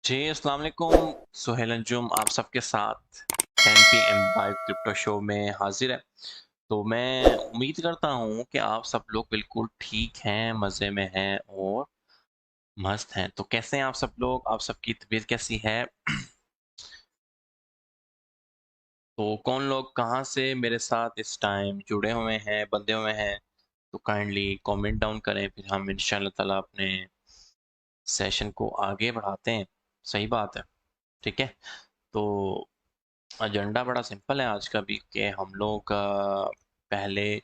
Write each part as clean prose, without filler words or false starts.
जी, अस्सलाम वालेकुम। सुहेल अंजुम आप सबके साथ 10 पीएम लाइव क्रिप्टो शो में हाजिर है। तो मैं उम्मीद करता हूँ कि आप सब लोग बिल्कुल ठीक हैं, मज़े में हैं और मस्त हैं। तो कैसे हैं आप सब लोग? आप सबकी तबीयत कैसी है? तो कौन लोग कहाँ से मेरे साथ इस टाइम जुड़े हुए हैं, बंधे हुए हैं? तो काइंडली कमेंट डाउन करें, फिर हम इंशाअल्लाह ताला अपने सेशन को आगे बढ़ाते हैं। सही बात है, ठीक है? तो एजेंडा बड़ा सिंपल है आज का भी कि हम लोग पहले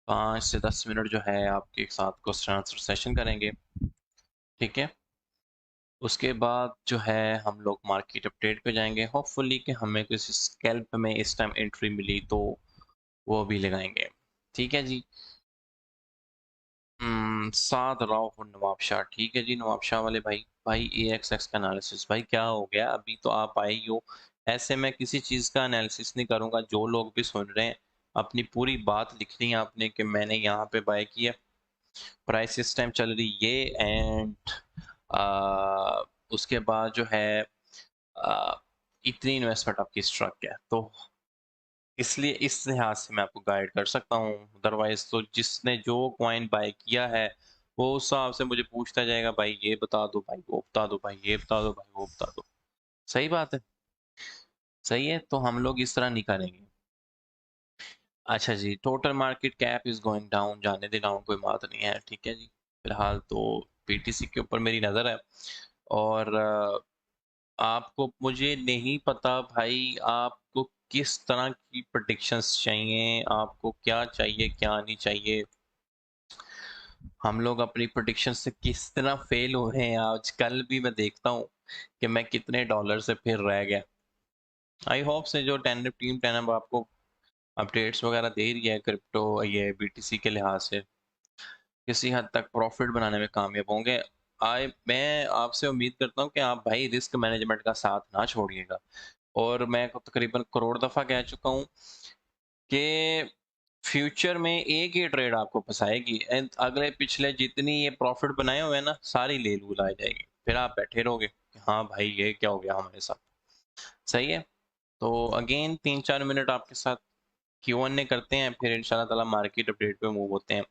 5 से 10 मिनट जो है आपके साथ क्वेश्चन आंसर सेशन करेंगे, ठीक है? उसके बाद जो है हम लोग मार्केट अपडेट पे जाएंगे, होपफुली कि हमें किसी स्कैल्प में इस टाइम एंट्री मिली तो वो भी लगाएंगे, ठीक है जी। साद राव और नवाब शाह, ठीक है जी। नवाब शाह वाले भाई, भाई AXX का एनालिसिस, भाई क्या हो गया? अभी तो आप आए ही हो। ऐसे मैं किसी चीज़ का एनालिसिस नहीं करूंगा। जो लोग भी सुन रहे हैं, अपनी पूरी बात लिखनी है आपने कि मैंने यहाँ पे बाय किया, प्राइस इस टाइम चल रही ये, एंड उसके बाद जो है आ, इतनी इन्वेस्टमेंट आपकी स्ट्रक है, तो इसलिए इस लिहाज से मैं आपको गाइड कर सकता हूँ। अदरवाइज तो जिसने जो कॉइन बाय किया है वो उस हिसाब से मुझे पूछता जाएगा, भाई ये बता दो, भाई वो बता दो, भाई ये बता दो, भाई वो बता दो। सही बात है, सही है। तो हम लोग इस तरह नहीं करेंगे। अच्छा जी, total market cap is going down, जाने दे डाउन, कोई बात नहीं है, ठीक है जी। फिलहाल तो BTC के ऊपर मेरी नज़र है। और आपको, मुझे नहीं पता भाई आपको किस तरह की प्रेडिक्शंस चाहिए, आपको क्या चाहिए क्या नहीं चाहिए। हम लोग अपनी प्रेडिक्शन से किस तरह फेल हो रहे हैं। आज कल भी मैं देखता हूँ कि मैं कितने डॉलर से फिर रह गया। आई होप से जो टीम 10 अब आपको अपडेट्स वगैरह दे रही है क्रिप्टो, ये BTC के लिहाज से किसी हद तक प्रॉफिट बनाने में कामयाब होंगे। मैं आपसे उम्मीद करता हूँ कि आप भाई रिस्क मैनेजमेंट का साथ ना छोड़िएगा। और मैं तकरीबन करोड़ दफ़ा कह चुका हूँ कि फ्यूचर में एक ही ट्रेड आपको फंसाएगी, एंड अगले पिछले जितनी ये प्रॉफिट बनाए हुए हैं ना, सारी ले लूल आ जाएगी। फिर आप बैठे रहोगे कि हाँ भाई ये क्या हो गया हमारे साथ। सही है। तो अगेन 3-4 मिनट आपके साथ Q&A करते हैं, फिर इंशाल्लाह ताला मार्केट अपडेट पे मूव होते हैं।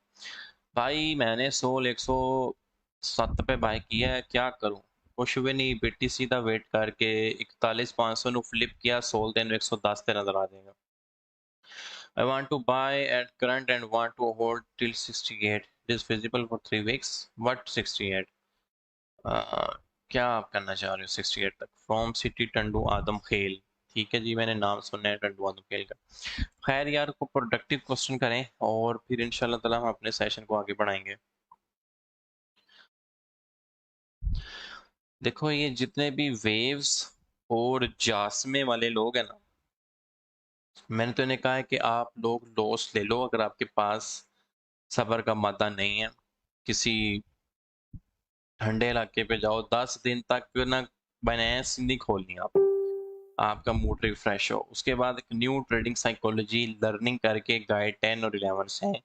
भाई मैंने सोल 107 पे बाय किया है, क्या करूं? कुछ भी नहीं, BTC ਦਾ वेट करके 41500 ਨੂੰ ਫਲਿਪ किया, सोल ਤੈਨੂੰ 110 ਤੇ ਨਜ਼ਰ ਆ ਜਾਏਗਾ। I want to buy at current and want to hold till 68. It is visible for 3 weeks. What 68? क्या आप करना चाह रहे हो 68 तक? फ्रॉम सिटी टंडू आदम खेल, ठीक है जी, मैंने नाम सुना है टंडू आदम खेल का। खैर यार, को प्रोडक्टिव क्वेश्चन करें और फिर इंशाल्लाह ताला हम अपने सेशन को आगे बढ़ाएंगे। देखो, ये जितने भी वेव्स और जासमे वाले लोग हैं ना, मैंने तो इन्हें कहा है कि आप लोग लॉस ले लो अगर आपके पास सब्र का मादा नहीं है। किसी ठंडे इलाके पे जाओ, 10 दिन तक ना बाइनेंस नहीं खोलनी आप, आपका मूड रिफ्रेश हो। उसके बाद एक न्यू ट्रेडिंग साइकोलॉजी लर्निंग करके गाइड 10 और 11 से हैं।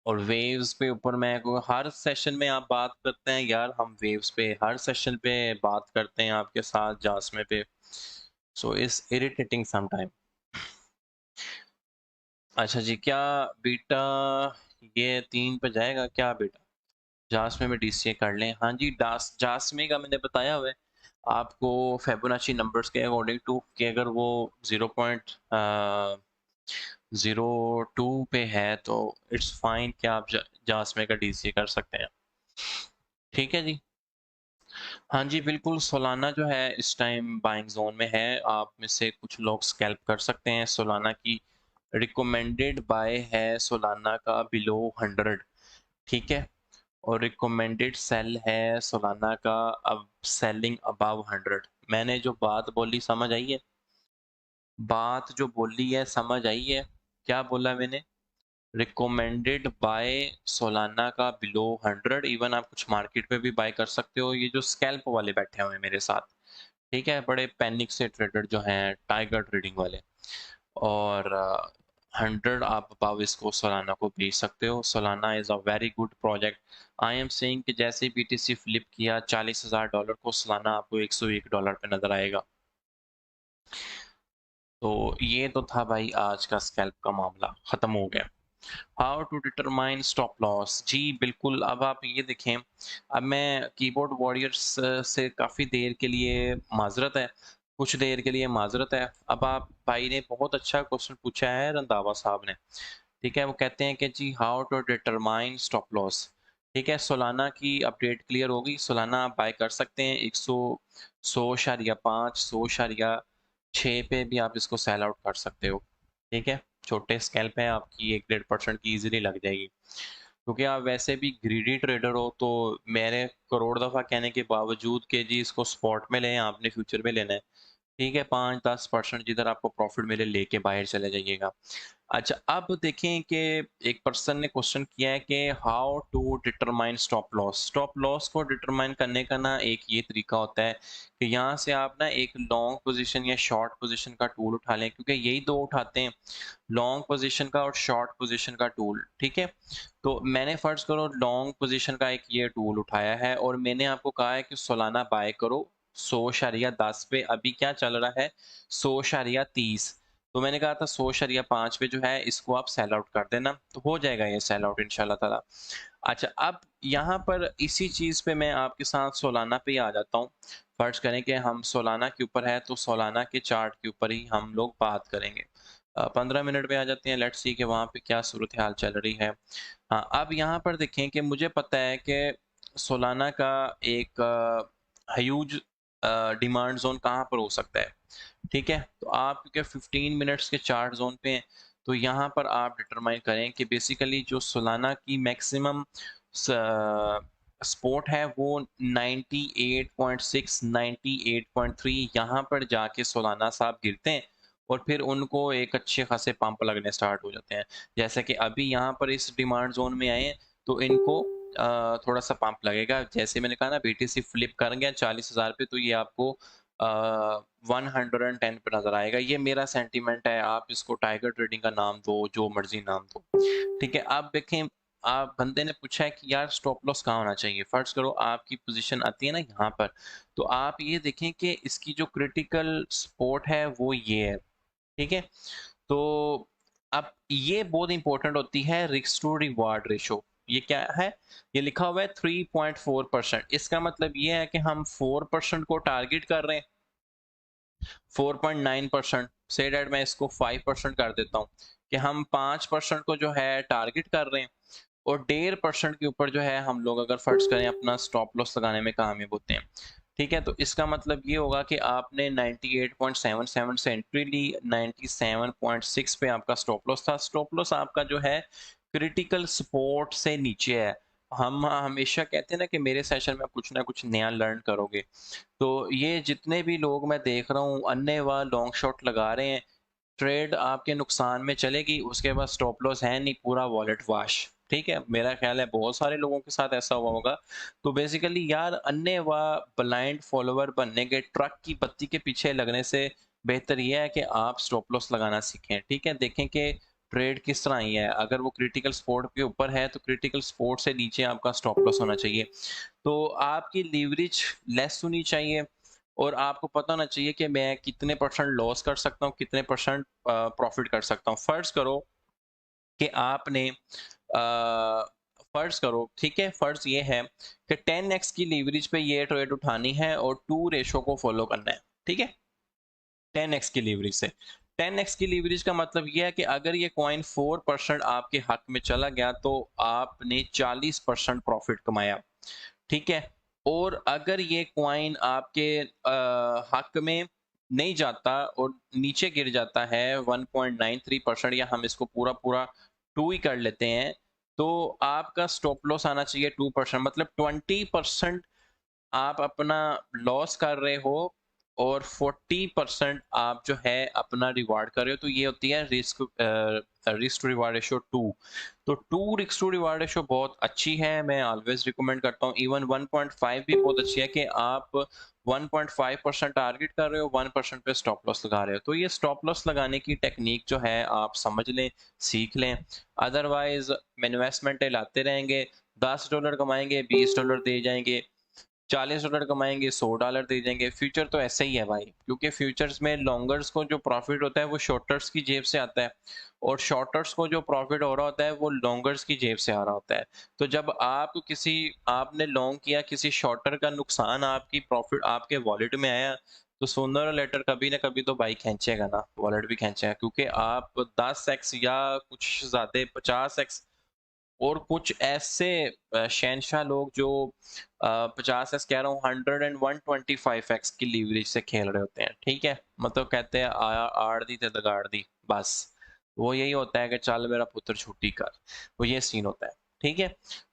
और वेव्स पे ऊपर मैं हर सेशन में आप बात करते हैं यार, हम वेव्स पे हर सेशन पे बात करते हैं आपके साथ जासमे पे। So is irritating sometime. अच्छा जी, क्या बीटा ये 3 पे जाएगा क्या बेटा? जासमे में DCA कर लें। हाँ जी, जासमे का मैंने बताया हुआ है आपको फेबोनाची नंबर्स के अकॉर्डिंग टू, कि अगर वो 0.02 पे है तो इट्स फाइन कि आप जासमे का DCA कर सकते हैं, ठीक है जी। हाँ जी, बिल्कुल। सोलाना जो है इस टाइम बाइंग जोन में है। आप में से कुछ लोग स्कैल्प कर सकते हैं। सोलाना की रिकमेंडेड बाय है सोलाना का बिलो 100, ठीक है। और रिकमेंडेड सेल है सोलाना का अब सेलिंग अबव 100। मैंने जो बात बोली समझ आई है? बात जो बोली है समझ आई है? क्या बोला मैंने? रिकमेंडेड बाय सोलाना का बिलो 100। इवन आप कुछ मार्केट में भी बाय कर सकते हो। ये जो स्कैल्प वाले बैठे हुए हैं मेरे साथ, ठीक है, बड़े पैनिक से ट्रेडर जो हैं, टाइगर ट्रेडिंग वाले, और 100 आप अबाव इसको सोलाना को बेच सकते हो। Solana is a very good project. I am saying कि जैसे ही बीटीसी फ्लिप किया $40,000 को सोलाना आपको $101 पे नज़र आएगा। तो ये तो था भाई आज का स्कैल्प का मामला, ख़त्म हो गया। How to determine stop loss, जी बिल्कुल। अब आप ये देखें, अब मैं कीबोर्ड वॉरियर्स से काफ़ी देर के लिए माजरत है, कुछ देर के लिए माजरत है। अब आप भाई ने बहुत अच्छा क्वेश्चन पूछा है रंधावा साहब ने, ठीक है। वो कहते हैं कि जी how to determine stop loss, ठीक है। सोलाना की अपडेट क्लियर होगी, सोलाना आप बाय कर सकते हैं 100.5 100.6 पे भी आप इसको सेल आउट कर सकते हो, ठीक है। छोटे स्कैल्प है, आपकी 1-1.5% की इजीली लग जाएगी, क्योंकि आप वैसे भी ग्रीडी ट्रेडर हो। तो मेरे करोड़ दफ़ा कहने के बावजूद कि जी इसको स्पॉट में लें, आपने फ्यूचर में लेना है, ठीक है, 5-10% जिधर आपको प्रॉफिट मिले लेके बाहर चले जाइएगा। अच्छा, अब देखें कि एक पर्सन ने क्वेश्चन किया है कि how to determine stop loss. Stop loss को डिटरमाइन करने का ना एक ये तरीका होता है कि यहाँ से आप ना एक लॉन्ग पोजीशन या शॉर्ट पोजीशन का टूल उठा लें, क्योंकि यही दो उठाते हैं, लॉन्ग पोजीशन का और शॉर्ट पोजीशन का टूल, ठीक है। तो मैंने फर्ज करो लॉन्ग पोजीशन का एक ये टूल उठाया है और मैंने आपको कहा है कि सोलाना बाय करो 100.10 पे। अभी क्या चल रहा है, 100.30। तो मैंने कहा था 100.5 पे जो है इसको आप सेल आउट कर देना, तो हो जाएगा ये सेल आउट इंशाल्लाह ताला। अच्छा, अब यहाँ पर इसी चीज़ पे मैं आपके साथ सोलाना पे ही आ जाता हूँ। फर्ज करें कि हम सोलाना के ऊपर है, तो सोलाना के चार्ट के ऊपर ही हम लोग बात करेंगे। 15 मिनट पे आ जाते हैं, लेट्स सी कि वहाँ पे क्या सूरत हाल चल रही है। हाँ, अब यहाँ पर देखें कि मुझे पता है कि सोलाना का एक ह्यूज डिमांड जोन कहाँ पर हो सकता है, ठीक है। तो आप क्योंकि 15 मिनट्स के चार्ट जोन पे हैं, तो यहाँ पर आप डिटरमाइन करें कि बेसिकली जो सोलाना की मैक्सिमम सपोर्ट है वो 98.6 98.3 यहाँ पर जाके सोलाना साहब गिरते हैं और फिर उनको एक अच्छे खासे पंप लगने स्टार्ट हो जाते हैं। जैसे कि अभी यहाँ पर इस डिमांड जोन में आए हैं, तो इनको थोड़ा सा पंप लगेगा। जैसे मैंने कहा ना, बीटीसी फ्लिप कर गया 40,000 पे, तो ये आपको 110 पे नजर आएगा। ये मेरा सेंटीमेंट है, आप इसको टाइगर ट्रेडिंग का नाम दो, जो मर्जी नाम दो, ठीक है। आप देखें, आप बंदे ने पूछा है कि यार स्टॉप लॉस कहाँ होना चाहिए। फर्ज करो आपकी पोजीशन आती है ना यहाँ पर, तो आप ये देखें कि इसकी जो क्रिटिकल सपोर्ट है वो ये है, ठीक है। तो अब ये बहुत इंपॉर्टेंट होती है रिस्क टू रिवार्ड रेशो। ये क्या है, ये लिखा हुआ है 3.4%। इसका मतलब ये है कि हम 4% को टारगेट कर रहे हैं, 4.9%। से डेट मैं इसको 5% कर देता हूँ कि हम 5% को जो है टारगेट कर रहे हैं, और 1.5% के ऊपर जो है हम लोग अगर फर्ज करें अपना स्टॉप लॉस लगाने में कामयाब होते हैं, ठीक है। तो इसका मतलब ये होगा कि आपने 98.77 से एंट्री ली, 97.6 पे आपका स्टॉप लॉस था। स्टॉप लॉस आपका जो है क्रिटिकल सपोर्ट से नीचे है। हम हमेशा कहते हैं ना कि मेरे सेशन में कुछ ना कुछ नया लर्न करोगे। तो ये जितने भी लोग मैं देख रहा हूँ अन्य लॉन्ग शॉट लगा रहे हैं, ट्रेड आपके नुकसान में चलेगी, उसके बाद स्टॉप लॉस है नहीं, पूरा वॉलेट वाश, ठीक है। मेरा ख्याल है बहुत सारे लोगों के साथ ऐसा हुआ होगा। तो बेसिकली यार अन्य ब्लाइंड फॉलोवर बनने के, ट्रक की बत्ती के पीछे लगने से बेहतर यह है कि आप स्टॉप लॉस लगाना सीखें, ठीक है। देखें कि ट्रेड किस तरह ही है, अगर वो क्रिटिकल सपोर्ट के ऊपर है तो क्रिटिकल सपोर्ट से नीचे आपका स्टॉप लॉस होना चाहिए। तो आपकी लीवरेज लेस होनी चाहिए, और आपको पता होना चाहिए कि मैं कितने परसेंट लॉस कर सकता हूँ, कितने परसेंट प्रॉफिट कर सकता हूँ। फर्ज करो कि आपने फर्ज करो, ठीक है, फर्ज ये है कि 10x की लीवरेज पे ये ट्रेड उठानी है और 2 रेशो को फॉलो करना है, ठीक है। 10x की लीवरेज से, 10x की लीवरेज का मतलब ये है कि अगर ये कॉइन 4% आपके हक में चला गया तो आपने 40% प्रॉफिट कमाया, ठीक है। और अगर ये कॉइन आपके हक में नहीं जाता और नीचे गिर जाता है 1.93%, या हम इसको पूरा पूरा 2 ही कर लेते हैं, तो आपका स्टॉप लॉस आना चाहिए 2%। मतलब 20% आप अपना लॉस कर रहे हो और 40% आप जो है अपना रिवार्ड कर रहे हो, तो ये होती है रिस्क टू रिवार्ड रेशो 2। तो 2 रिस्क टू रिवार्ड रेशो बहुत अच्छी है, मैं ऑलवेज रिकमेंड करता हूँ। इवन 1.5 भी बहुत अच्छी है कि आप 1.5% टारगेट कर रहे हो, 1% पे स्टॉप लॉस लगा रहे हो। तो ये स्टॉप लॉस लगाने की टेक्निक जो है आप समझ लें, सीख लें। अदरवाइज इन्वेस्टमेंट लाते रहेंगे, $10 कमाएंगे, $20 दे जाएंगे, $40 कमाएंगे, $100 दे देंगे। फ्यूचर तो ऐसे ही है भाई, क्योंकि फ्यूचर्स में लॉन्गर्स को जो प्रॉफिट होता है वो शॉर्टर्स की जेब से आता है, और शॉर्टर्स को जो प्रॉफिट हो रहा होता है वो लॉन्गर्स की जेब से आ रहा होता है। तो जब आपने लॉन्ग किया, किसी शॉर्टर का नुकसान आपकी प्रॉफिट आपके वॉलेट में आया, तो सोनर और लेटर कभी ना कभी तो भाई खींचेगा ना, वॉलेट भी खींचेगा, क्योंकि आप 10x या कुछ ज्यादा 50x, और कुछ ऐसे शहनशाह लोग जो 50x कह रहा हूँ, 100 and 125x की लीवरेज से खेल रहे होते हैं। ठीक है, मतलब कहते हैं आड़ दी ते दगाड़ दी, बस वो यही होता है कि चल मेरा पुत्र छुट्टी कर, वो ये सीन होता है। ठीक है,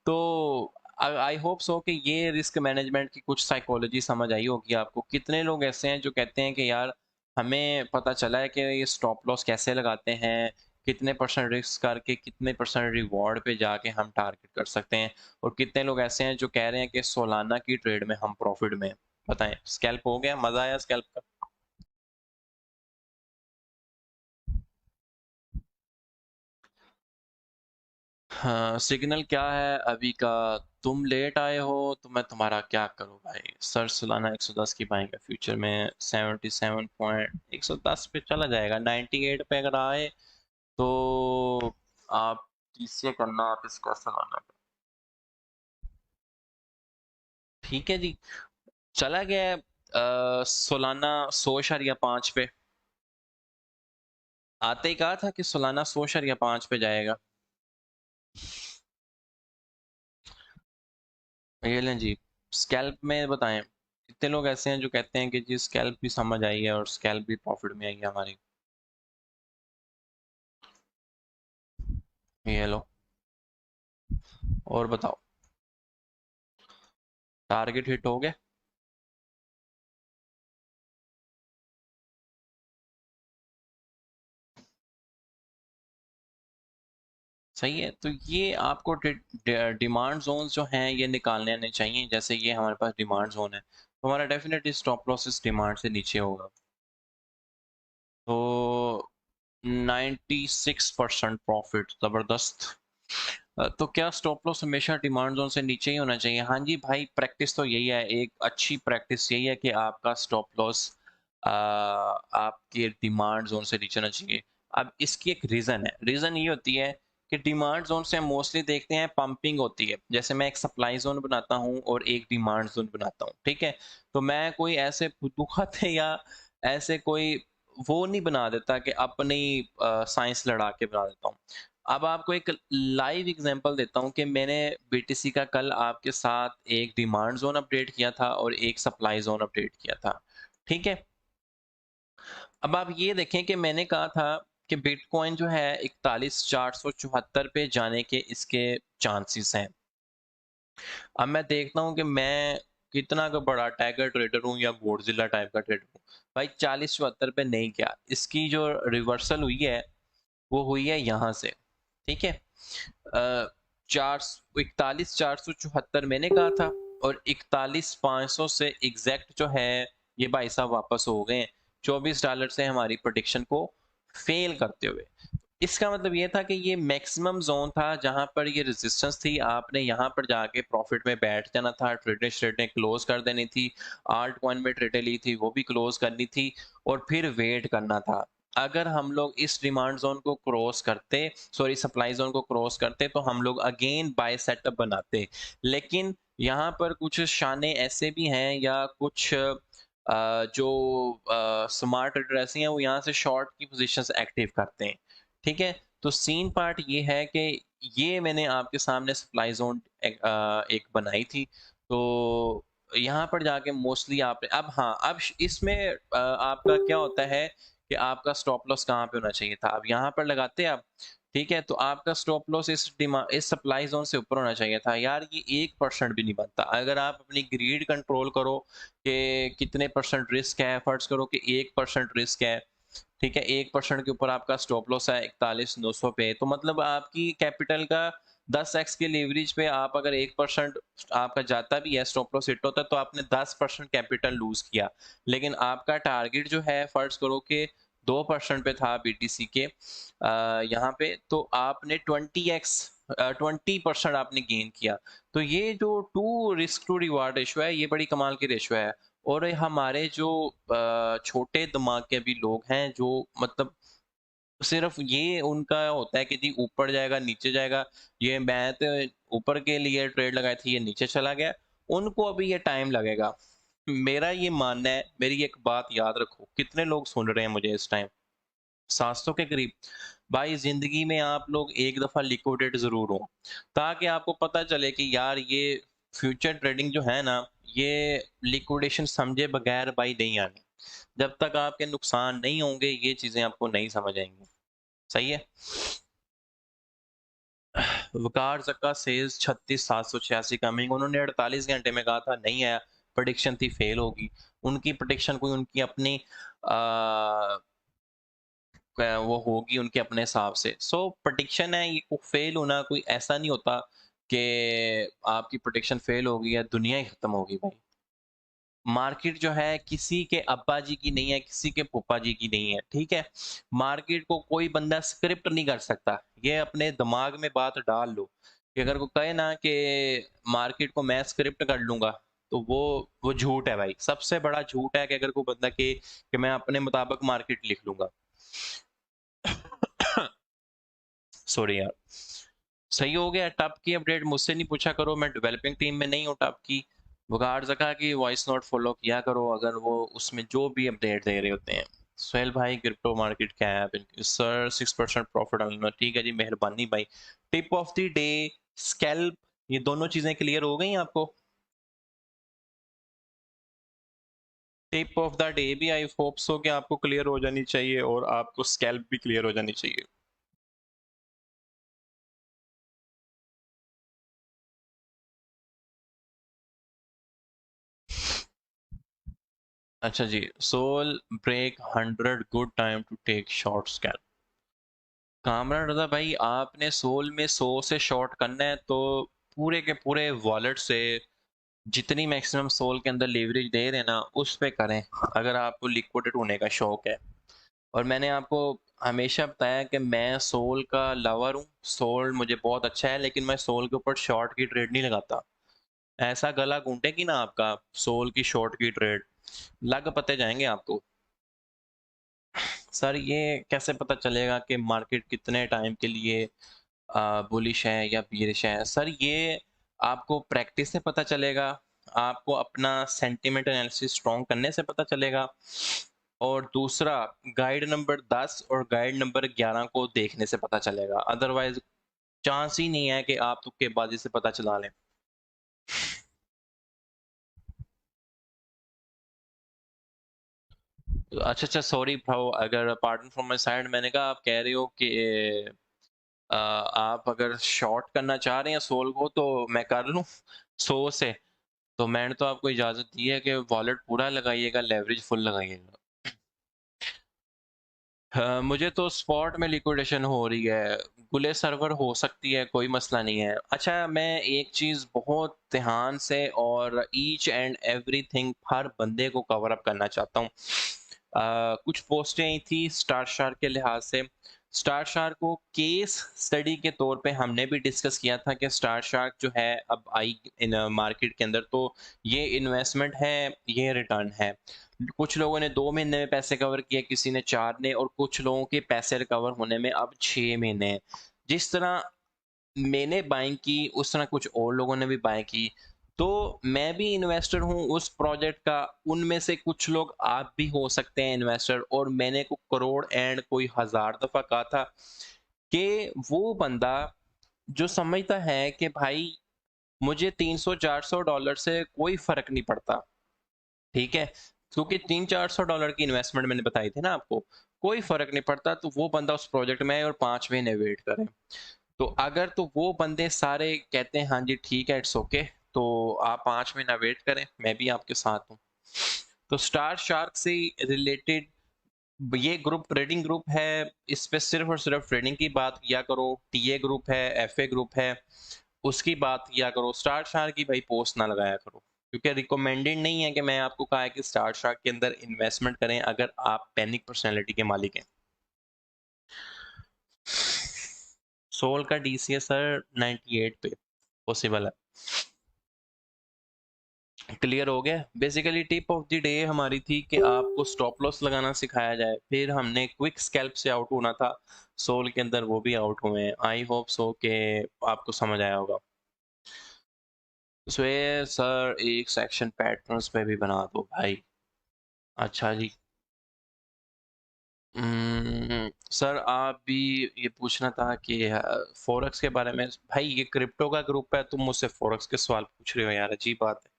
तो आई होप सो कि ये रिस्क मैनेजमेंट की कुछ साइकोलॉजी समझ आई होगी आपको। कितने लोग ऐसे हैं जो कहते हैं कि यार हमें पता चला है कि ये स्टॉप लॉस कैसे लगाते हैं, कितने परसेंट रिस्क करके कितने परसेंट रिवॉर्ड पे जाके हम टारगेट कर सकते हैं, और कितने लोग ऐसे हैं जो कह रहे हैं कि सोलाना की ट्रेड में हम प्रॉफिट में हैं। बताएं, स्कैल्प हो गया, मजा आया स्कैल्प का? हाँ, सिग्नल क्या है अभी का? तुम लेट आए हो तो मैं तुम्हारा क्या करूं भाई। सर सोलाना 110 की पाएंगे, फ्यूचर में 77 पॉइंट 110 पे चला जाएगा, 98 पे अगर आए तो आप डीसीए करना, आप इसका सोलाना का। ठीक है जी, चला गया है, सोलाना 100.5 पे। आते ही कहा था कि सोलाना 100.5 पे जाएगा। ये लें जी, स्कैल्प में बताएं, कितने लोग ऐसे हैं जो कहते हैं कि जी स्कैल्प भी समझ आई है और स्कैल्प भी प्रॉफिट में आई है हमारी। ये लो, और बताओ, टारगेट हिट हो गया? सही है, तो ये आपको डिमांड जोन जो हैं ये निकालने आने चाहिए। जैसे ये हमारे पास डिमांड जोन है, तो हमारा डेफिनेटली स्टॉप लॉस इस डिमांड से नीचे होगा। तो 96% प्रॉफिट, जबरदस्त। तो क्या स्टॉप लॉस हमेशा डिमांड जोन से नीचे ही होना चाहिए? हाँ जी भाई, प्रैक्टिस तो यही है, एक अच्छी प्रैक्टिस यही है कि आपका स्टॉप लॉस आपके डिमांड जोन से नीचे होना चाहिए। अब इसकी एक रीज़न है, रीज़न ये होती है कि डिमांड जोन से हम मोस्टली देखते हैं पंपिंग होती है। जैसे मैं एक सप्लाई जोन बनाता हूँ और एक डिमांड जोन बनाता हूँ, ठीक है? तो मैं कोई ऐसे फुदूहत या ऐसे कोई वो नहीं बना देता कि अपनी साइंस लड़ा के बना देता हूँ। अब आपको एक लाइव एग्जांपल देता हूँ कि मैंने बीटीसी का कल आपके साथ एक डिमांड जोन अपडेट किया था और एक सप्लाई जोन अपडेट किया था। ठीक है, अब आप ये देखें कि मैंने कहा था कि बिटकॉइन जो है 41,474 पे जाने के इसके चांसेस हैं। अब मैं देखता हूँ कि मैं कितना का बड़ा टाइगर ट्रेडर हूँ या गोडजिला टाइप का ट्रेडर हूँ, भाई 40-74 पे नहीं गया। इसकी जो रिवर्सल हुई है वो हुई है यहाँ से। ठीक है, 41,474 मैंने कहा था, और 41,500 से एग्जैक्ट जो है ये भाई साहब वापस हो गए $24 से हमारी प्रोडिक्शन को फेल करते हुए। इसका मतलब ये था कि ये मैक्सिमम जोन था जहां पर ये रेजिस्टेंस थी, आपने यहाँ पर जाके प्रॉफिट में बैठ जाना था, ट्रेडें क्लोज कर देनी थी, आल्ट कॉइन में ट्रेडें ली थी वो भी क्लोज करनी थी, और फिर वेट करना था। अगर हम लोग इस डिमांड जोन को क्रॉस करते, सॉरी सप्लाई जोन को क्रॉस करते, तो हम लोग अगेन बाय सेटअप बनाते। लेकिन यहाँ पर कुछ शाने ऐसे भी हैं या कुछ जो स्मार्ट ट्रेडर ऐसे हैं, वो यहाँ से शॉर्ट की पोजीशंस एक्टिव करते हैं। ठीक है, तो सीन पार्ट ये है कि ये मैंने आपके सामने सप्लाई जोन एक बनाई थी। तो यहाँ पर जाके मोस्टली आपने अब, हाँ अब इसमें आपका क्या होता है कि आपका स्टॉप लॉस कहाँ पे होना चाहिए था, अब यहाँ पर लगाते आप ठीक है, तो आपका स्टॉप लॉस इस सप्लाई जोन से ऊपर होना चाहिए था यार। ये 1% भी नहीं बनता। अगर आप अपनी ग्रीड कंट्रोल करो कि कितने परसेंट रिस्क है, फर्ज करो कि 1% रिस्क है, ठीक है, 1% के ऊपर आपका स्टॉप लॉस है 41,900 पे, तो मतलब आपकी कैपिटल का 10x के लेवरेज पे आप अगर 1% आपका जाता भी है, स्टॉप लॉस हिट होता है, तो आपने 10% कैपिटल लूज किया। लेकिन आपका टारगेट जो है फर्ज करो कि 2% पे था बीटीसी के यहाँ पे, तो आपने 20% आपने गेन किया। तो ये जो to risk to reward ratio है, ये बड़ी कमाल की रेशो है। और हमारे जो छोटे दिमाग के भी लोग हैं, जो मतलब सिर्फ ये उनका होता है कि जी ऊपर जाएगा नीचे जाएगा, ये मैं तो ऊपर के लिए ट्रेड लगाई थी, ये नीचे चला गया, उनको अभी ये टाइम लगेगा। मेरा ये मानना है, मेरी एक बात याद रखो, कितने लोग सुन रहे हैं मुझे इस टाइम, 700 के करीब। भाई जिंदगी में आप लोग एक दफा लिक्विडेट जरूर हो, ताकि आपको पता चले कि यार ये फ्यूचर ट्रेडिंग जो है ना, ये लिक्विडेशन समझे बगैर भाई नहीं आनी। जब तक आपके नुकसान नहीं होंगे ये चीजें आपको नहीं समझ आएंगी। सही है। वकार जक्का सेल्स 36,786 कमिंग, उन्होंने 48 घंटे में कहा था नहीं आया, प्रेडिक्शन थी फेल होगी। उनकी प्रेडिक्शन कोई उनकी अपनी वो होगी उनके अपने हिसाब से। सो प्रेडिक्शन है, ये फेल होना कोई ऐसा नहीं होता कि आपकी प्रेडिक्शन फेल होगी या दुनिया ही खत्म होगी भाई। मार्केट जो है किसी के अब्बा जी की नहीं है, किसी के पुप्पा जी की नहीं है, ठीक है। मार्केट को कोई बंदा स्क्रिप्ट नहीं कर सकता। ये अपने दिमाग में बात डाल लो कि अगर कोई कहे ना कि मार्केट को मैं स्क्रिप्ट कर लूंगा, तो वो झूठ है भाई। सबसे बड़ा झूठ है कि अगर कोई बंदा के कि मैं अपने मुताबिक मार्केट लिख लूंगा। सॉरी यार। सही हो गया। टॉप की अपडेट मुझसे नहीं पूछा करो, मैं डेवलपिंग टीम में नहीं हूँ टॉप की। वगाड़ जका की वॉइस नोट फॉलो किया करो अगर वो उसमें जो भी अपडेट दे रहे होते हैं। सोहेल भाई क्रिप्टो मार्केट क्या है सर? 6% प्रॉफिट आना, ठीक है जी, मेहरबानी भाई। Tip of the day, scalp, ये दोनों चीजें क्लियर हो गई आपको? टिप ऑफ द डे भी आई होप सो कि आपको क्लियर हो जानी चाहिए, और आपको स्कैल्प भी क्लियर हो जानी चाहिए। अच्छा जी, Sol break 100 good time to take short scalp. Kamran Raza भाई, आपने सोल में 100 से शॉर्ट करना है तो पूरे के पूरे वॉलेट से जितनी मैक्सिमम सोल के अंदर लेवरेज दे रहे हैं ना, उस पे करें अगर आपको लिक्विडेट होने का शौक है। और मैंने आपको हमेशा बताया कि मैं सोल का लवर हूँ, सोल मुझे बहुत अच्छा है, लेकिन मैं सोल के ऊपर शॉर्ट की ट्रेड नहीं लगाता। ऐसा गला घूंटेगी ना आपका सोल की शॉर्ट की ट्रेड, लग पते जाएंगे आपको। सर ये कैसे पता चलेगा कि मार्केट कितने टाइम के लिए बुलिश है या बीरिश है? सर ये आपको प्रैक्टिस से पता चलेगा, आपको अपना सेंटिमेंट एनालिसिस स्ट्रॉन्ग करने से पता चलेगा, और दूसरा गाइड नंबर 10 और गाइड नंबर 11 को देखने से पता चलेगा। अदरवाइज चांस ही नहीं है कि आप तुक्केबाजी से पता चला लें। अच्छा अच्छा, सॉरी ब्रो, अगर पार्टन फ्रॉम माय साइड, मैंने कहा आप कह रहे हो कि आप अगर शॉर्ट करना चाह रहे हैं सोल को तो मैं कर लूं 100 से। तो मैंने तो आपको इजाजत दी है कि वॉलेट पूरा लगाइएगा, लेवरेज फुल लगाइएगा। मुझे तो स्पॉट में लिक्विडेशन हो रही है, गुले सर्वर हो सकती है, कोई मसला नहीं है। अच्छा, मैं एक चीज़ बहुत ध्यान से और ईच एंड एवरीथिंग हर बंदे को कवर अप करना चाहता हूँ। कुछ पोस्टें आई थी स्टार शार्क के लिहाज से। स्टार शार्क को केस स्टडी के तौर पे हमने भी डिस्कस किया था कि स्टार शार्क जो है अब आई इन मार्केट के अंदर, तो ये इन्वेस्टमेंट है, ये रिटर्न है। कुछ लोगों ने 2 महीने में पैसे कवर किए, किसी ने 4 ने, और कुछ लोगों के पैसे रिकवर होने में अब 6 महीने हैं। जिस तरह मैंने बाइंग की उस तरह कुछ और लोगों ने भी बाय की। तो मैं भी इन्वेस्टर हूँ उस प्रोजेक्ट का, उनमें से कुछ लोग आप भी हो सकते हैं इन्वेस्टर। और मैंने को करोड़ एंड कोई हजार दफा कहा था कि वो बंदा जो समझता है कि भाई मुझे 300-400 डॉलर से कोई फर्क नहीं पड़ता, ठीक है, क्योंकि $300-400 की इन्वेस्टमेंट मैंने बताई थी ना आपको, कोई फर्क नहीं पड़ता तो वो बंदा उस प्रोजेक्ट में है और 5 महीने वेट करे। तो अगर तो वो बंदे सारे कहते हैं हाँ जी ठीक है इट्स ओके, तो आप 5 महीना वेट करें, मैं भी आपके साथ हूँ। तो स्टार शार्क से रिलेटेड ये ग्रुप ट्रेडिंग ग्रुप है, इस पे सिर्फ और सिर्फ ट्रेडिंग की बात किया करो। टीए ग्रुप है, एफए ग्रुप है, उसकी बात किया करो। स्टार शार्क की भाई पोस्ट ना लगाया करो, क्योंकि रिकमेंडेड नहीं है कि मैं आपको कहा है कि स्टार शार्क के अंदर इन्वेस्टमेंट करें अगर आप पैनिक पर्सनैलिटी के मालिक हैं। सोल का डीसीए सर 98 पे पॉसिबल है। क्लियर हो गया। Basically tip of the day हमारी थी कि आपको स्टॉप लॉस लगाना सिखाया जाए, फिर हमने क्विक स्कैल्प से आउट होना था सोल के अंदर, वो भी आउट हुए हैं। आई होप सो कि आपको समझ आया होगा। सर एक सेक्शन पैटर्न्स पे भी बना दो भाई। अच्छा जी। सर आप भी ये पूछना था कि फॉरेक्स के बारे में। भाई ये क्रिप्टो का ग्रुप है, तुम मुझसे फॉरेक्स के सवाल पूछ रहे हो यार, अजीब बात है।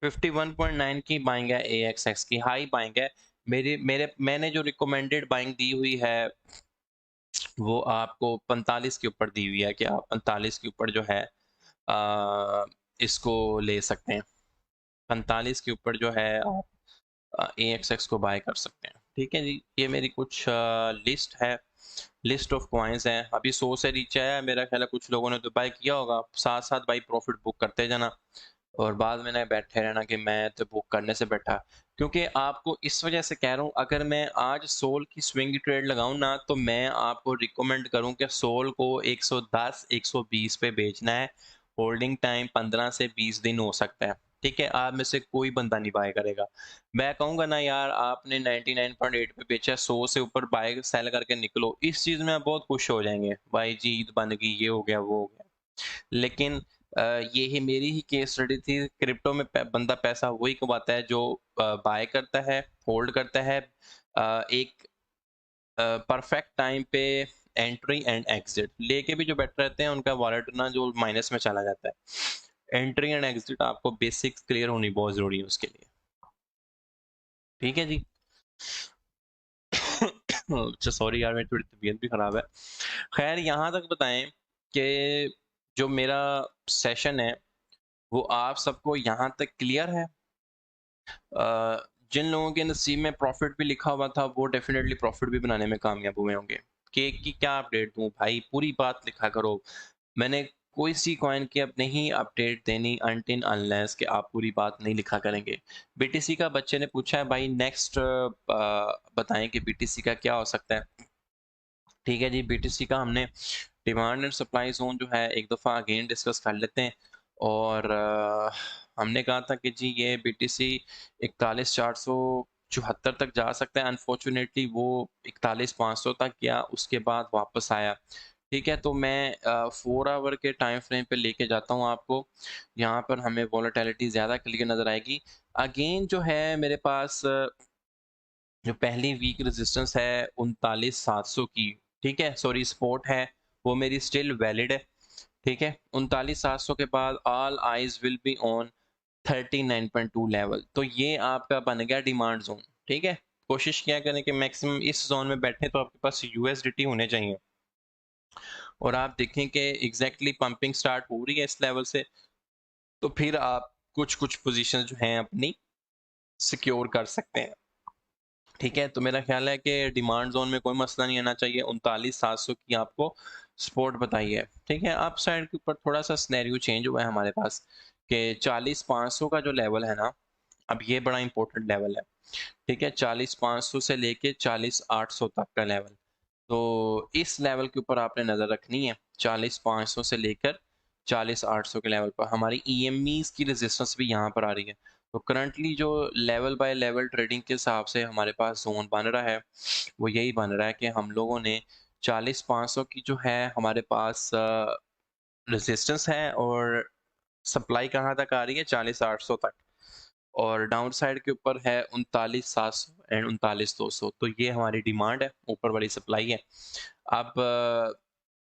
51.9 की बाइंग है, AXX की हाई बाइंग है। मैंने जो रिकमेंडेड बाइंग दी हुई है वो आपको 45 के ऊपर दी हुई है कि आप 45 के ऊपर जो है इसको ले सकते हैं। 45 के ऊपर जो है आप AXX को बाय कर सकते हैं। ठीक है जी, ये मेरी कुछ लिस्ट है, लिस्ट ऑफ कॉइन्स है। अभी 100 से रीच आया है, मेरा ख्याल है कुछ लोगों ने तो बाय किया होगा। साथ साथ भाई प्रॉफिट बुक करते जाना और बाद में ना बैठे रहना कि मैं तो बुक करने से बैठा। क्योंकि आपको इस वजह से कह रहा हूँ, अगर मैं आज सोल की स्विंग ट्रेड लगाऊं ना, तो मैं आपको रिकमेंड करूं कि सोल को 110 120 पे बेचना है। होल्डिंग टाइम 15 से 20 दिन हो सकता है। ठीक है, आप में से कोई बंदा नहीं बाय करेगा। मैं कहूंगा ना यार आपने 99.8 पे बेचा, 100 से ऊपर बाय सेल करके निकलो, इस चीज में आप बहुत खुश हो जाएंगे, भाई जीत बन गई, ये हो गया वो हो गया। लेकिन ये ही मेरी ही केस स्टडी थी। क्रिप्टो में बंदा पैसा वही कमाता है जो बाय करता है, होल्ड करता है, एक परफेक्ट टाइम पे एंट्री एंड एग्जिट लेके भी जो बैठे रहते हैं उनका वॉलेट ना जो माइनस में चला जाता है। एंट्री एंड एग्जिट आपको बेसिक्स क्लियर होनी बहुत जरूरी है उसके लिए। ठीक है जी। अच्छा सॉरी यार, मेरी थोड़ी तबीयत भी खराब है। खैर यहाँ तक बताएं कि जो मेरा सेशन है वो आप सबको यहाँ तक क्लियर है। जिन लोगों के नसीब में प्रॉफिट भी लिखा हुआ था वो डेफिनेटली प्रॉफिट भी बनाने में कामयाब हुए होंगे। केक की क्या अपडेट दूं भाई, पूरी बात लिखा करो। मैंने कोई सी कॉइन की अब नहीं अपडेट देनी अनटिल अनलेस कि आप पूरी बात नहीं लिखा करेंगे। बीटीसी का बच्चे ने पूछा है भाई नेक्स्ट बताएं कि बीटीसी का क्या हो सकता है। ठीक है जी, बीटीसी का हमने डिमांड एंड सप्लाई जोन जो है एक दफ़ा अगेन डिस्कस कर लेते हैं। और हमने कहा था कि जी ये बीटीसी 41,474 तक जा सकता है। अनफॉर्चुनेटली वो 41,500 तक गया, उसके बाद वापस आया। ठीक है, तो मैं 4 आवर के टाइम फ्रेम पे लेके जाता हूँ आपको। यहाँ पर हमें वॉलेटिलिटी ज़्यादा क्लियर नज़र आएगी। अगेन जो है मेरे पास जो पहली वीक रेजिस्टेंस है 39,700 की, ठीक है, सॉरी स्पॉट है, वो मेरी स्टिल वैलिड है। ठीक है, 39,700 के बाद all eyes will be on 39.2 level, तो ये आपका बन गया डिमांड जोन। ठीक है, कोशिश किया करें कि मैक्सिमम इस जोन में बैठे, तो आपके पास यूएसडीटी होने चाहिए और आप देखें कि एग्जैक्टली पंपिंग स्टार्ट हो रही है इस लेवल से, तो फिर आप कुछ कुछ पोजीशन जो हैं अपनी सिक्योर कर सकते हैं। ठीक है, तो मेरा ख्याल है कि डिमांड जोन में कोई मसला नहीं आना चाहिए। 39,700 की आपको सपोर्ट बताई है। ठीक है, अप साइड के ऊपर थोड़ा सा स्नैरियो चेंज हुआ है हमारे पास कि 40,500 का जो लेवल है ना, अब ये बड़ा इंपॉर्टेंट लेवल है। ठीक है, 40,500 से लेके 40,800 तक का लेवल, तो इस लेवल के ऊपर आपने नज़र रखनी है। 40,500 से लेकर 40,800 के लेवल पर हमारी ईएमईज की रेजिस्टेंस भी यहाँ पर आ रही है। तो करंटली जो लेवल बाय लेवल ट्रेडिंग के हिसाब से हमारे पास जोन बन रहा है वो यही बन रहा है कि हम लोगों ने 40,500 की जो है हमारे पास रेजिस्टेंस है, और सप्लाई कहाँ तक आ रही है 40,800 तक, और डाउन साइड के ऊपर है 39,700 एंड 39,200। तो ये हमारी डिमांड है, ऊपर वाली सप्लाई है। अब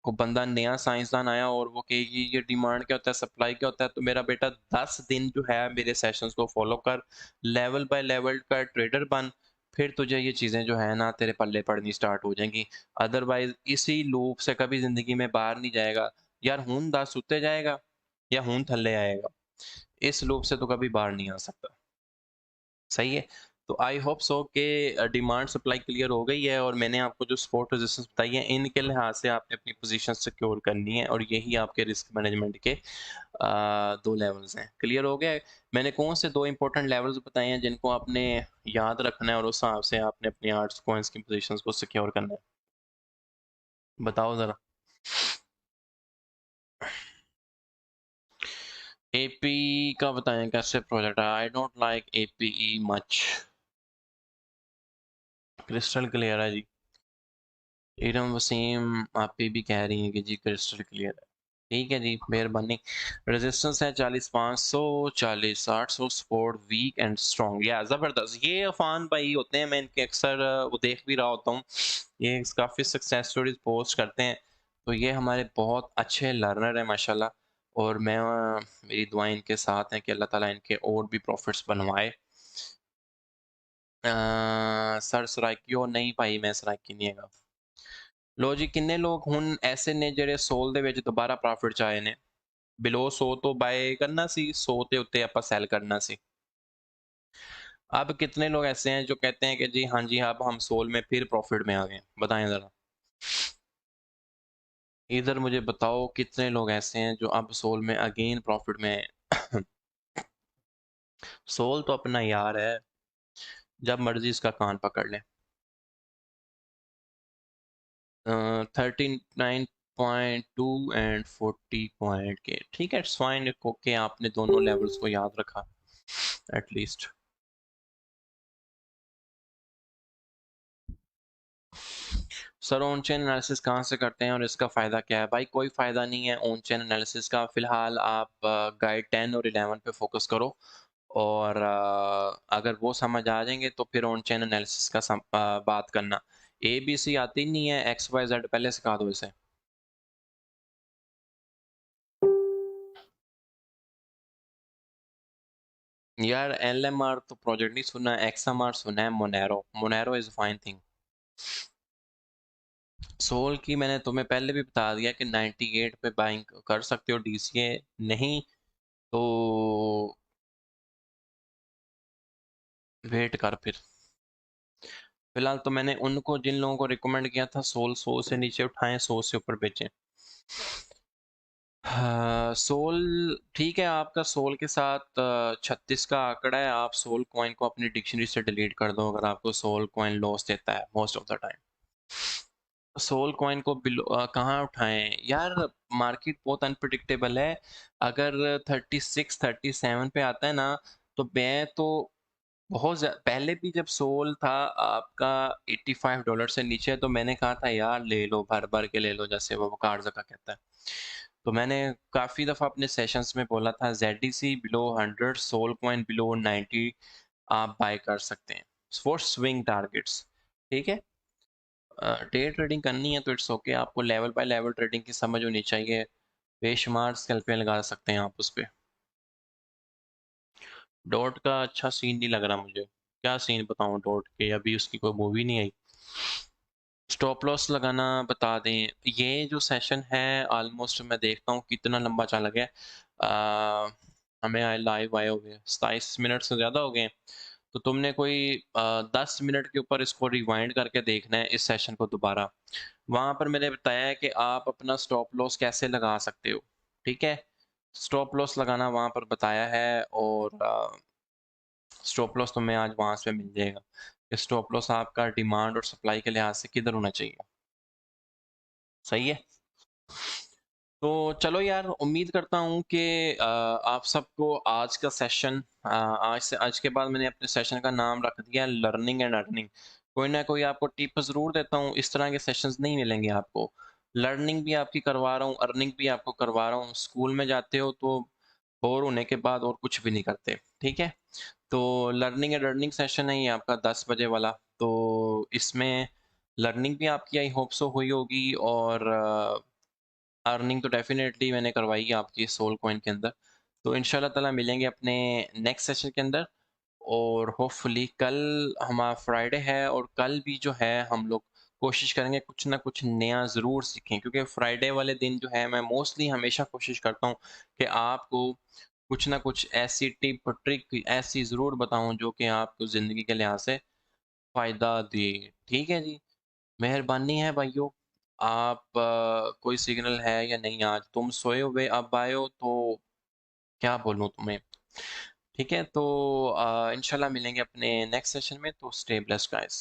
को बंदा नया साइंसदान आया और वो कहे कि ये डिमांड क्या होता है, सप्लाई क्या होता है, तो मेरा बेटा 10 दिन जो है मेरे सेशंस को फॉलो कर, लेवल बाय लेवल का ट्रेडर बन, फिर तुझे ये चीज़ें जो है ना तेरे पल्ले पड़नी स्टार्ट हो जाएंगी। अदरवाइज इसी लूप से कभी ज़िंदगी में बाहर नहीं जाएगा। यार हून 10 उत्ते जाएगा या हून थल्ले आएगा, इस लूप से तो कभी बाहर नहीं आ सकता। सही है। तो आई होप सो कि डिमांड सप्लाई क्लियर हो गई है और मैंने आपको जो सपोर्ट रेजिस्टेंस बताई है इनके लिहाज से आपने अपनी पोजीशन सिक्योर करनी है और यही आपके रिस्क मैनेजमेंट के 2 लेवल्स हैं। क्लियर हो गया है? मैंने कौन से 2 इंपॉर्टेंट लेवल्स बताए हैं जिनको आपने याद रखना है और उस हिसाब से आपने अपनी आर्ट्स कॉइन्स की पोजीशंस को सिक्योर करना है? बताओ ज़रा। एपी का बताएं कैसे प्रोजेक्ट है? I don't like APE much. Crystal clear है जी। इरम वसीम आप भी कह रही हैं कि जी क्रिस्टल क्लियर है। ठीक है जी, मेहरबानी। रेजिस्टेंस है 40 500 40 800, सपोर्ट वीक एंड स्ट्रॉन्ग। या जबरदस्त, ये अफान भाई होते हैं, मैं इनके अक्सर वो देख भी रहा होता हूँ, ये काफ़ी सक्सेस स्टोरीज पोस्ट करते हैं। तो ये हमारे बहुत अच्छे लर्नर हैं माशाल्लाह। और मैं मेरी दुआएं इनके साथ हैं कि अल्लाह ताला इनके और भी प्रॉफिट्स बनवाए। सर सराइकियो नहीं भाई, मैं सराइकी नहीं है। लो जी, किन्ने लोग हुन ऐसे ने ਜਿਹੜੇ सोल ਦੇ ਵਿੱਚ ਦੁਬਾਰਾ ਪ੍ਰੋਫਿਟ ਚ ਆਏ ਨੇ? बिलो 100 तो बाय करना सी, 100 ਤੇ ਉੱਤੇ ਆਪਾਂ सेल करना सी। अब कितने लोग ऐसे हैं जो कहते हैं कि जी हाँ जी, अब हम सोल में फिर प्रॉफिट में आ गए? बताएं जरा। इधर मुझे बताओ कितने लोग ऐसे हैं जो अब सोल में अगेन प्रॉफिट में हैं? सोल तो अपना यार है, जब मर्जी इसका कान पकड़ ले। 39.2 एंड 40.8, ठीक है, इट्स फाइन। ओके, आपने दोनों लेवल्स को याद रखा at least. Sir on chain analysis कहाँ से करते हैं और इसका फ़ायदा क्या है? भाई कोई फ़ायदा नहीं है ऑन चेन एनालिसिस का। फ़िलहाल आप गाइड 10 और 11 पे फोकस करो और अगर वो समझ आ जाएंगे तो फिर ऑन चेन एनालिसिस का बात करना। ए बी सी आती नहीं है, एक्स वाई जेड पहले सिखा दो इसे। यार एल एम आर तो प्रोजेक्ट नहीं सुना, एक्स एम आर सुना है। Monero, Monero is fine thing. SOL की मैंने तुम्हें पहले भी बता दिया कि 98 पे बाइंग कर सकते हो डीसीए। नहीं तो वेट कर फिर। फिलहाल तो मैंने उनको जिन लोगों को रिकमेंड किया था सोल 100 से नीचे उठाएं, 100 से ऊपर बेचें। हाँ, सोल ठीक है, आपका सोल के साथ 36 का आंकड़ा है। आप सोल कॉइन को अपनी डिक्शनरी से डिलीट कर दो अगर आपको सोल कॉइन लॉस देता है most of the time. SOL coin को कहाँ उठाएं यार? मार्केट बहुत अनप्रडिक्टेबल है। अगर 36 37 पे आता है ना, तो मैं तो बहुत पहले भी जब सोल था आपका $85 से नीचे, तो मैंने कहा था यार ले लो, भर भर के ले लो, जैसे वो कार्जका कहता है। तो मैंने काफ़ी दफ़ा अपने सेशंस में बोला था ZDC below 100, SOL coin below 90 आप बाय कर सकते हैं फॉर स्विंग टारगेट्स। ठीक है, डे ट्रेडिंग करनी है तो इट्स ओके, आपको लेवल बाय लेवल ट्रेडिंग की समझ होनी चाहिए। बेशुमार स्कैल्पें लगा सकते हैं आप उस पर। डॉट का अच्छा सीन नहीं लग रहा मुझे। क्या सीन बताऊं डॉट के? अभी उसकी कोई मूवी नहीं आई। स्टॉप लॉस लगाना बता दें। ये जो सेशन है ऑलमोस्ट मैं देखता हूँ कितना लंबा चला गया। हमें आए लाइव आए हो गए 27 मिनट से ज़्यादा हो गए। तो तुमने कोई 10 मिनट के ऊपर इसको रिवाइंड करके देखना है इस सेशन को दोबारा। वहाँ पर मैंने बताया है कि आप अपना स्टॉप लॉस कैसे लगा सकते हो। ठीक है, स्टॉप लॉस लगाना वहाँ पर बताया है और स्टॉप लॉस तुम्हें आज वहाँ से मिल जाएगा कि स्टॉप लॉस आपका डिमांड और सप्लाई के लिहाज से किधर होना चाहिए। सही है। तो चलो यार, उम्मीद करता हूँ कि आप सबको आज का सेशन, आज के बाद मैंने अपने सेशन का नाम रख दिया लर्निंग एंड अर्निंग। कोई ना कोई आपको टिप ज़रूर देता हूँ, इस तरह के सेशंस नहीं मिलेंगे आपको। लर्निंग भी आपकी करवा रहा हूँ, अर्निंग भी आपको करवा रहा हूँ। स्कूल में जाते हो तो बोर होने के बाद और कुछ भी नहीं करते। ठीक है, तो लर्निंग एंड अर्निंग सेशन है ये आपका 10 बजे वाला। तो इसमें लर्निंग भी आपकी आई होप सो हुई होगी और अर्निंग तो डेफ़िनेटली मैंने करवाई है आपकी सोल कॉइन के अंदर। तो इंशाल्लाह ताला मिलेंगे अपने नेक्स्ट सेशन के अंदर और होपफुली कल हमारा फ्राइडे है और कल भी जो है हम लोग कोशिश करेंगे कुछ ना कुछ नया ज़रूर सीखें क्योंकि फ्राइडे वाले दिन जो है मैं मोस्टली हमेशा कोशिश करता हूँ कि आपको कुछ ना कुछ ऐसी टिप ट्रिक ऐसी ज़रूर बताऊँ जो कि आपको ज़िंदगी के लिहाज से फ़ायदा दे। ठीक है जी? मेहरबानी है भाइयों। आप कोई सिग्नल है या नहीं आज? तुम सोए हुए अब आए हो तो क्या बोलूँ तुम्हें? ठीक है, तो इंशाल्लाह मिलेंगे अपने नेक्स्ट सेशन में, तो स्टे ब्लेस्ड गाइस।